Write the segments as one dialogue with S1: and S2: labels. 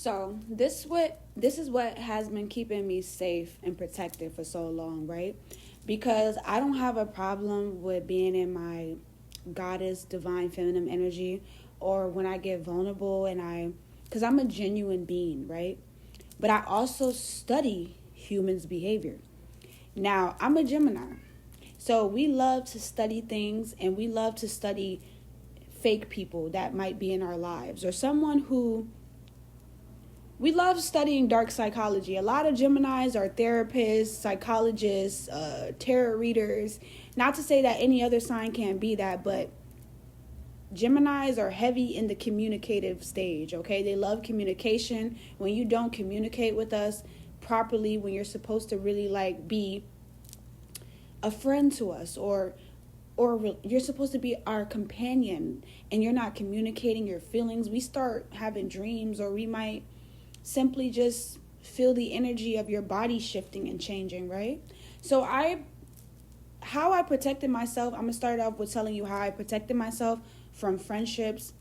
S1: So this is what has been keeping me safe and protected for so long, right? Because I don't have a problem with being in my goddess divine feminine energy, or when I get vulnerable and because I'm a genuine being, right? But I also study humans' behavior. Now, I'm a Gemini. So we love to study things, and we love to study fake people that might be in our lives, or someone who we love studying dark psychology. A lot of Geminis are therapists, psychologists, tarot readers. Not to say that any other sign can't be that, but Geminis are heavy in the communicative stage, okay? They love communication. When you don't communicate with us properly, when you're supposed to really be a friend to us, or you're supposed to be our companion, and you're not communicating your feelings, we start having dreams, or we might simply just feel the energy of your body shifting and changing, right? So how I protected myself, I'm going to start off with telling you how I protected myself from friendships,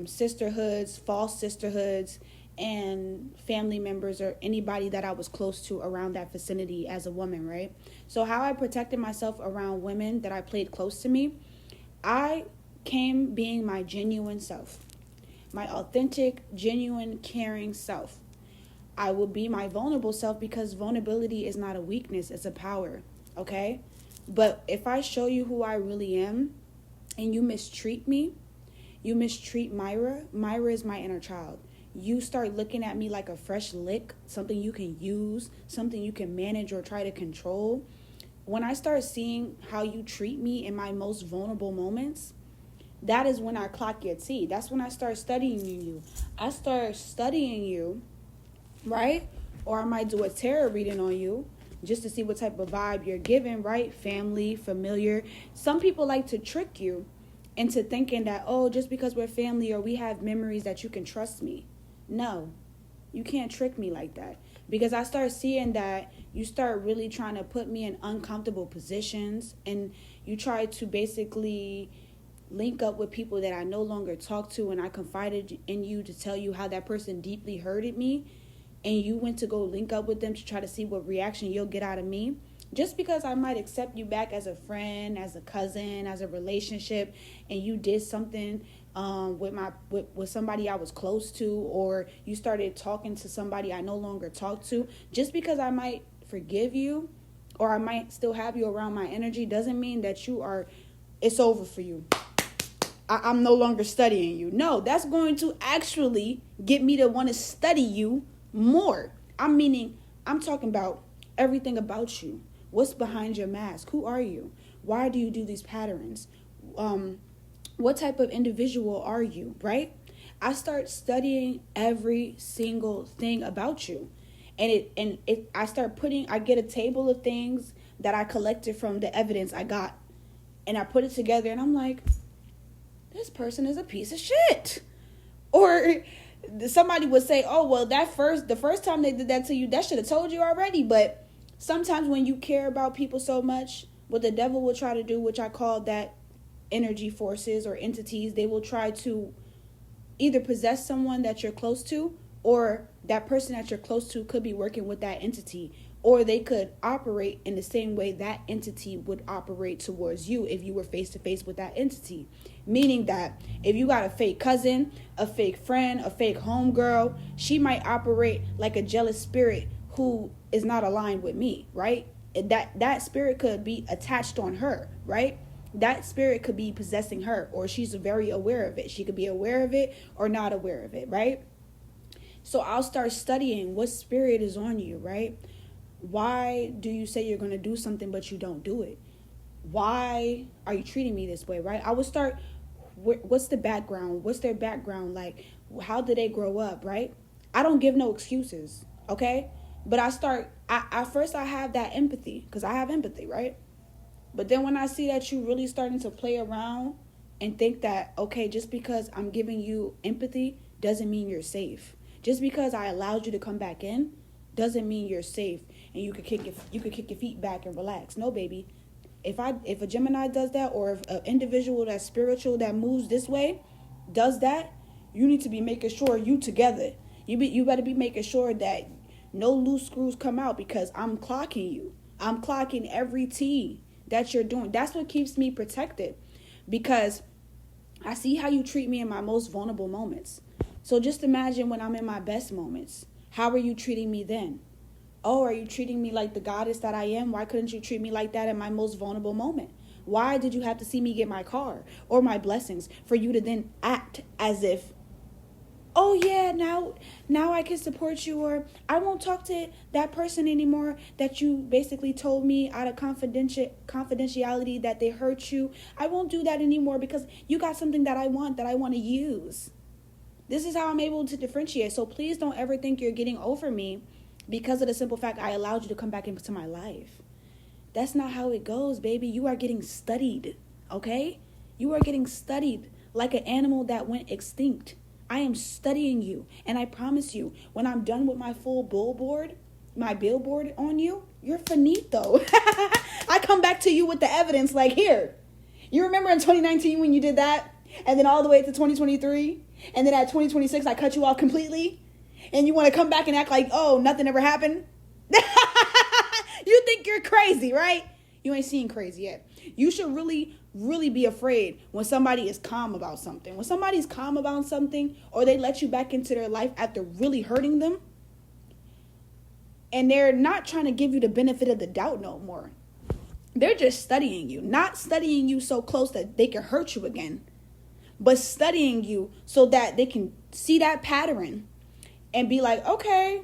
S1: sisterhoods, false sisterhoods, and family members, or anybody that I was close to around that vicinity as a woman, right? So how I protected myself around women that I played close to me, I came being my genuine self. My authentic, genuine, caring self. I will be my vulnerable self, because vulnerability is not a weakness, it's a power, okay? But if I show you who I really am and you mistreat me, you mistreat Myra is my inner child. You start looking at me like a fresh lick, something you can use, something you can manage or try to control. When I start seeing how you treat me in my most vulnerable moments, that is when I clock your tea. That's when I start studying you. I start studying you, right? Or I might do a tarot reading on you just to see what type of vibe you're giving, right? Family, familiar. Some people like to trick you into thinking that, oh, just because we're family or we have memories, that you can trust me. No, you can't trick me like that. Because I start seeing that you start really trying to put me in uncomfortable positions, and you try to basically link up with people that I no longer talk to, and I confided in you to tell you how that person deeply hurted me, and you went to go link up with them to try to see what reaction you'll get out of me. Just because I might accept you back as a friend, as a cousin, as a relationship, and you did something with somebody I was close to, or you started talking to somebody I no longer talk to, just because I might forgive you or I might still have you around my energy, doesn't mean that it's over for you. I'm no longer studying you. No, that's going to actually get me to want to study you more. I'm talking about everything about you. What's behind your mask? Who are you? Why do you do these patterns? What type of individual are you, right? I start studying every single thing about you. And I get a table of things that I collected from the evidence I got. And I put it together, and I'm like, this person is a piece of shit. Or somebody would say, oh, well, the first time they did that to you, that should have told you already. But sometimes when you care about people so much, what the devil will try to do, which I call that energy forces or entities, they will try to either possess someone that you're close to, or that person that you're close to could be working with that entity, or they could operate in the same way that entity would operate towards you if you were face to face with that entity. Meaning that if you got a fake cousin, a fake friend, a fake homegirl, she might operate like a jealous spirit who is not aligned with me, right? That spirit could be attached on her, right? That spirit could be possessing her, or she's very aware of it. She could be aware of it or not aware of it, right? So I'll start studying what spirit is on you, right? Why do you say you're going to do something but you don't do it? Why are you treating me this way, right? I would start, what's the background? What's their background like? How did they grow up, right? I don't give no excuses, okay? But at first I have that empathy, because I have empathy, right? But then when I see that you really starting to play around and think that, okay, just because I'm giving you empathy doesn't mean you're safe. Just because I allowed you to come back in doesn't mean you're safe and you could kick your feet back and relax. No, baby. If a Gemini does that, or if an individual that's spiritual that moves this way does that, you need to be making sure you together. You better be making sure that no loose screws come out, because I'm clocking you. I'm clocking every T that you're doing. That's what keeps me protected, because I see how you treat me in my most vulnerable moments. So just imagine when I'm in my best moments. How are you treating me then? Oh, are you treating me like the goddess that I am? Why couldn't you treat me like that in my most vulnerable moment? Why did you have to see me get my car or my blessings for you to then act as if, oh yeah, now I can support you, or I won't talk to that person anymore that you basically told me out of confidentiality that they hurt you. I won't do that anymore because you got something that I want to use. This is how I'm able to differentiate. So please don't ever think you're getting over me because of the simple fact I allowed you to come back into my life. That's not how it goes, baby. You are getting studied, okay? You are getting studied like an animal that went extinct. I am studying you, and I promise you, when I'm done with my full billboard on you, you're finito. I come back to you with the evidence like, here. You remember in 2019 when you did that? And then all the way to 2023? And then at 2026, I cut you off completely? And you want to come back and act like, oh, nothing ever happened? You think you're crazy, right? You ain't seen crazy yet. You should really, really be afraid when somebody is calm about something. When somebody's calm about something, or they let you back into their life after really hurting them, and they're not trying to give you the benefit of the doubt no more. They're just studying you. Not studying you so close that they can hurt you again, but studying you so that they can see that pattern and be like, okay,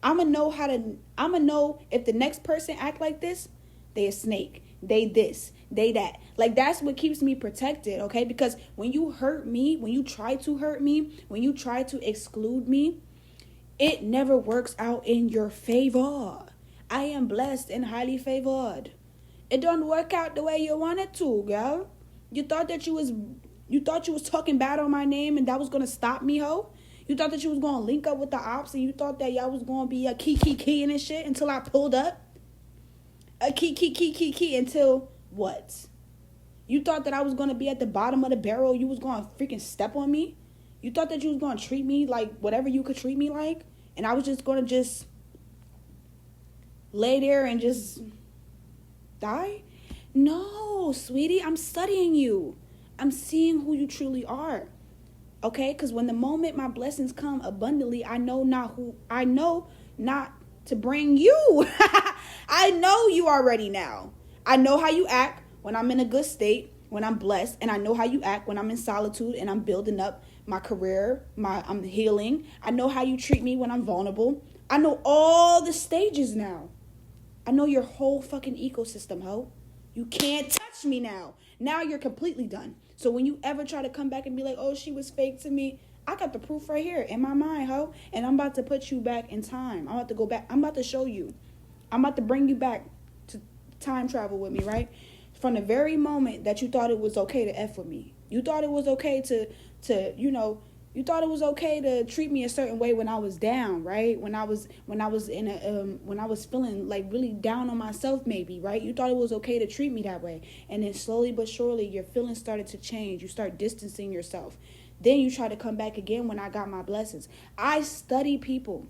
S1: I'm going to know if the next person act like this, they a snake, they this, they that. Like, that's what keeps me protected, okay? Because when you hurt me, when you try to hurt me, when you try to exclude me, it never works out in your favor. I am blessed and highly favored. It don't work out the way you want it to, girl. You thought you was talking bad on my name and that was going to stop me, ho? You thought that you was going to link up with the ops, and you thought that y'all was going to be a key and shit until I pulled up? A key until what? You thought that I was going to be at the bottom of the barrel? You was going to freaking step on me? You thought that you was going to treat me like whatever you could treat me like? And I was just going to just lay there and just die? No, sweetie, I'm studying you. I'm seeing who you truly are. Okay, because when the moment my blessings come abundantly, I know not to bring you. I know you already now. I know how you act when I'm in a good state, when I'm blessed, and I know how you act when I'm in solitude and I'm building up my career, I'm healing. I know how you treat me when I'm vulnerable. I know all the stages now. I know your whole fucking ecosystem, ho. You can't touch me now. Now you're completely done. So when you ever try to come back and be like, oh, she was fake to me, I got the proof right here in my mind, ho. And I'm about to put you back in time. I'm about to go back. I'm about to show you. I'm about to bring you back to time travel with me, right? From the very moment that you thought it was okay to F with me. You thought it was okay you thought it was okay to treat me a certain way when I was down, right? When I was feeling like really down on myself, maybe, right? You thought it was okay to treat me that way. And then slowly but surely your feelings started to change. You start distancing yourself. Then you try to come back again when I got my blessings. I study people.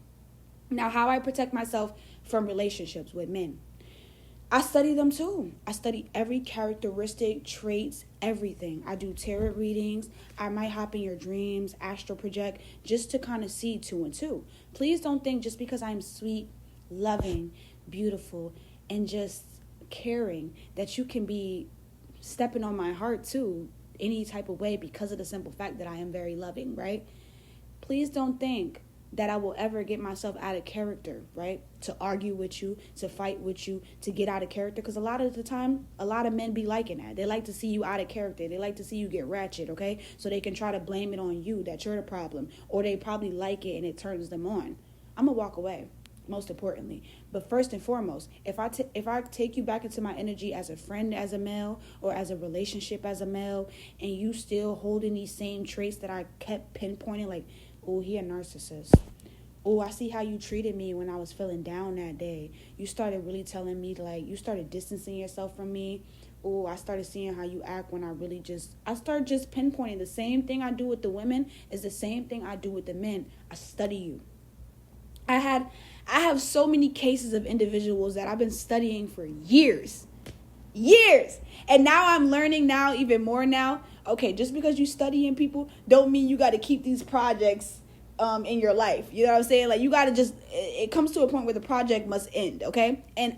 S1: Now, how I protect myself from relationships with men. I study them too. I study every characteristic, traits, everything. I do tarot readings. I might hop in your dreams, astral project, just to kind of see 2 and 2. Please don't think just because I'm sweet, loving, beautiful, and just caring that you can be stepping on my heart too any type of way because of the simple fact that I am very loving, right? Please don't think that I will ever get myself out of character, right? To argue with you, to fight with you, to get out of character. Because a lot of the time, a lot of men be liking that. They like to see you out of character. They like to see you get ratchet, okay? So they can try to blame it on you, that you're the problem. Or they probably like it and it turns them on. I'm going to walk away, most importantly. But first and foremost, if I take you back into my energy as a friend as a male, or as a relationship as a male, and you still holding these same traits that I kept pinpointing, like, oh, he a narcissist. Oh, I see how you treated me when I was feeling down that day. You started really telling me, like, you started distancing yourself from me oh, I started seeing how you act when I start just pinpointing the same thing I do with the women is the same thing I do with the men. I study you. I have so many cases of individuals that I've been studying for years. And now I'm learning now even more now. Okay, just because you studying people don't mean you got to keep these projects in your life. You know what I'm saying? Like, you got to just, it comes to a point where the project must end, okay? And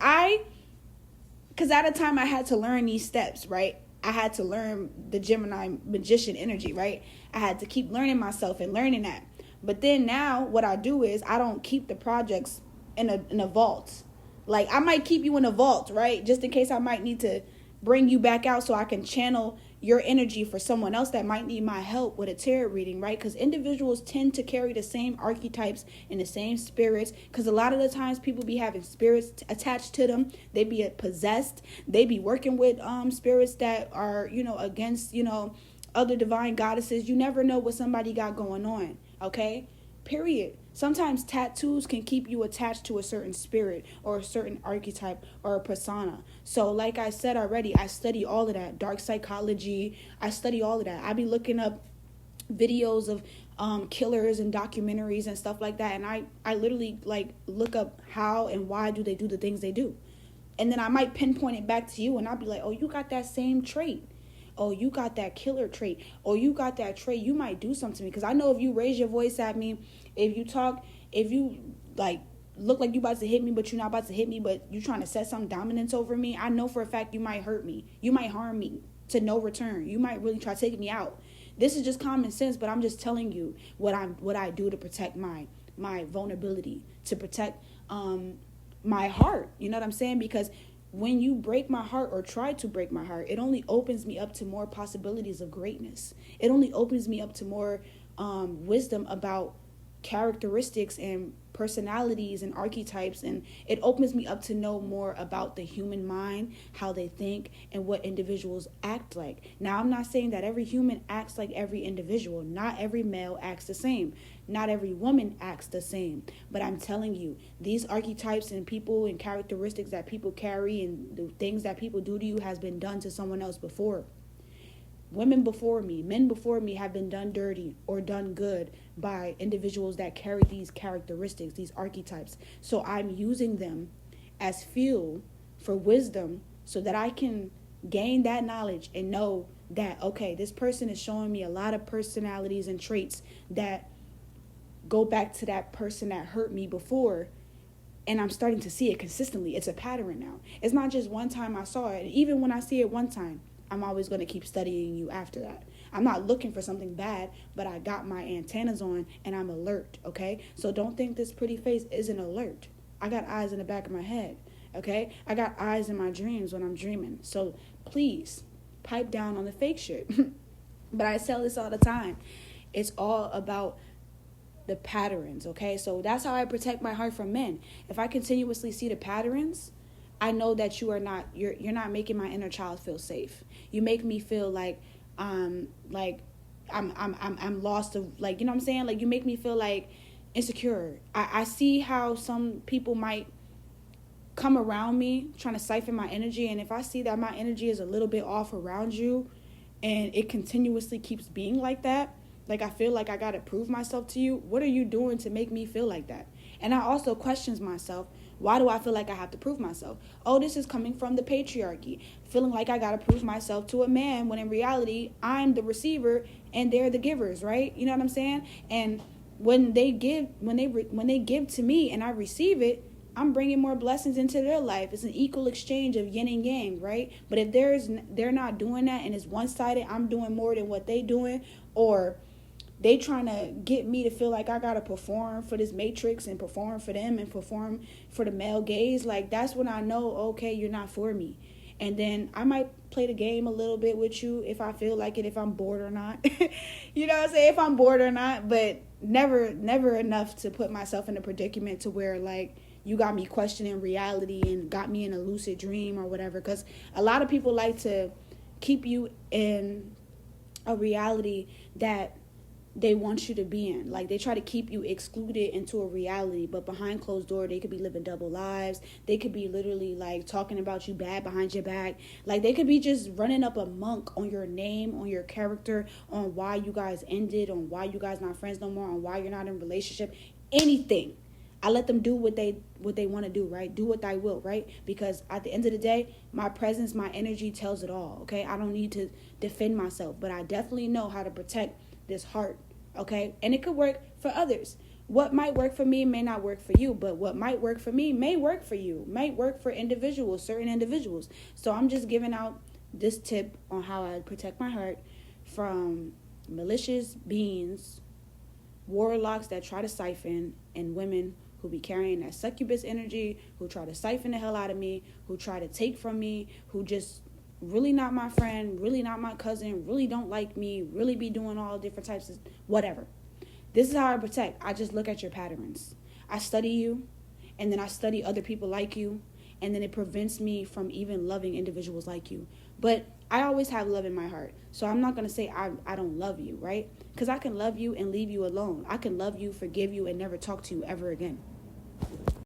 S1: because at a time I had to learn these steps, right? I had to learn the Gemini magician energy, right? I had to keep learning myself and learning that. But then now what I do is I don't keep the projects in a vault. Like, I might keep you in a vault, right? Just in case I might need to bring you back out so I can channel your energy for someone else that might need my help with a tarot reading, right? Because individuals tend to carry the same archetypes and the same spirits, because a lot of the times people be having spirits attached to them. They be possessed. They be working with spirits that are, against, other divine goddesses. You never know what somebody got going on, okay? Period. Sometimes tattoos can keep you attached to a certain spirit or a certain archetype or a persona. So like I said already, I study all of that. Dark psychology, I study all of that. I be looking up videos of killers and documentaries and stuff like that. And I literally look up how and why do they do the things they do. And then I might pinpoint it back to you and I'll be like, oh, you got that same trait. Oh, you got that killer trait. Oh, you got that trait. You might do something to me. Because I know if you raise your voice at me, if you talk, if you look like you about to hit me, but you're not about to hit me, but you trying to set some dominance over me, I know for a fact you might hurt me. You might harm me to no return. You might really try to take me out. This is just common sense, but I'm just telling you what I do to protect my vulnerability, to protect my heart. You know what I'm saying? Because when you break my heart or try to break my heart, it only opens me up to more possibilities of greatness. It only opens me up to more wisdom about characteristics and personalities and archetypes, and it opens me up to know more about the human mind, how they think, and what individuals act like. Now, I'm not saying that every human acts like every individual. Not every male acts the same. Not every woman acts the same. But I'm telling you, these archetypes and people and characteristics that people carry and the things that people do to you has been done to someone else before. Women before me, men before me have been done dirty or done good by individuals that carry these characteristics, these archetypes. So I'm using them as fuel for wisdom so that I can gain that knowledge and know that, okay, this person is showing me a lot of personalities and traits that go back to that person that hurt me before. And I'm starting to see it consistently. It's a pattern now. It's not just one time I saw it. Even when I see it one time, I'm always going to keep studying you after that. I'm not looking for something bad, but I got my antennas on and I'm alert, okay? So don't think this pretty face isn't alert. I got eyes in the back of my head, okay? I got eyes in my dreams when I'm dreaming. So please, pipe down on the fake shit. But I tell this all the time. It's all about the patterns, okay? So that's how I protect my heart from men. If I continuously see the patterns, I know that you're not making my inner child feel safe. You make me feel like I'm lost of, like, you know what I'm saying? Like, you make me feel like insecure. I see how some people might come around me trying to siphon my energy, and if I see that my energy is a little bit off around you and it continuously keeps being like that, like I feel like I gotta prove myself to you, what are you doing to make me feel like that? And I also questions myself. Why do I feel like I have to prove myself? Oh, this is coming from the patriarchy. Feeling like I got to prove myself to a man when in reality, I'm the receiver and they're the givers, right? You know what I'm saying? And when they give to me and I receive it, I'm bringing more blessings into their life. It's an equal exchange of yin and yang, right? But if they're not doing that and it's one-sided, I'm doing more than what they doing, or they trying to get me to feel like I got to perform for this matrix and perform for them and perform for the male gaze. Like, that's when I know, okay, you're not for me. And then I might play the game a little bit with you if I feel like it, if I'm bored or not. You know what I'm saying? If I'm bored or not, but never enough to put myself in a predicament to where, like, you got me questioning reality and got me in a lucid dream or whatever. Because a lot of people like to keep you in a reality that they want you to be in. Like, they try to keep you excluded into a reality, but behind closed door, they could be living double lives. They could be literally like talking about you bad behind your back. Like, they could be just running up a monk on your name, on your character, on why you guys ended, on why you guys not friends no more, on why you're not in a relationship, anything. I let them do what they want to do, right? Do what thy will, right? Because at the end of the day, my presence, my energy tells it all, okay? I don't need to defend myself, but I definitely know how to protect this heart, okay? And it could work for others. What might work for me may not work for you, but what might work for me may work for you, might work for individuals, certain individuals. So I'm just giving out this tip on how I protect my heart from malicious beings, warlocks that try to siphon, and women who be carrying that succubus energy, who try to siphon the hell out of me, who try to take from me, who just really not my friend, really not my cousin, really don't like me, really be doing all different types of whatever. This is how I protect. I just look at your patterns. I study you, and then I study other people like you, and then it prevents me from even loving individuals like you. But I always have love in my heart. So I'm not going to say I don't love you, right? Because I can love you and leave you alone. I can love you, forgive you, and never talk to you ever again.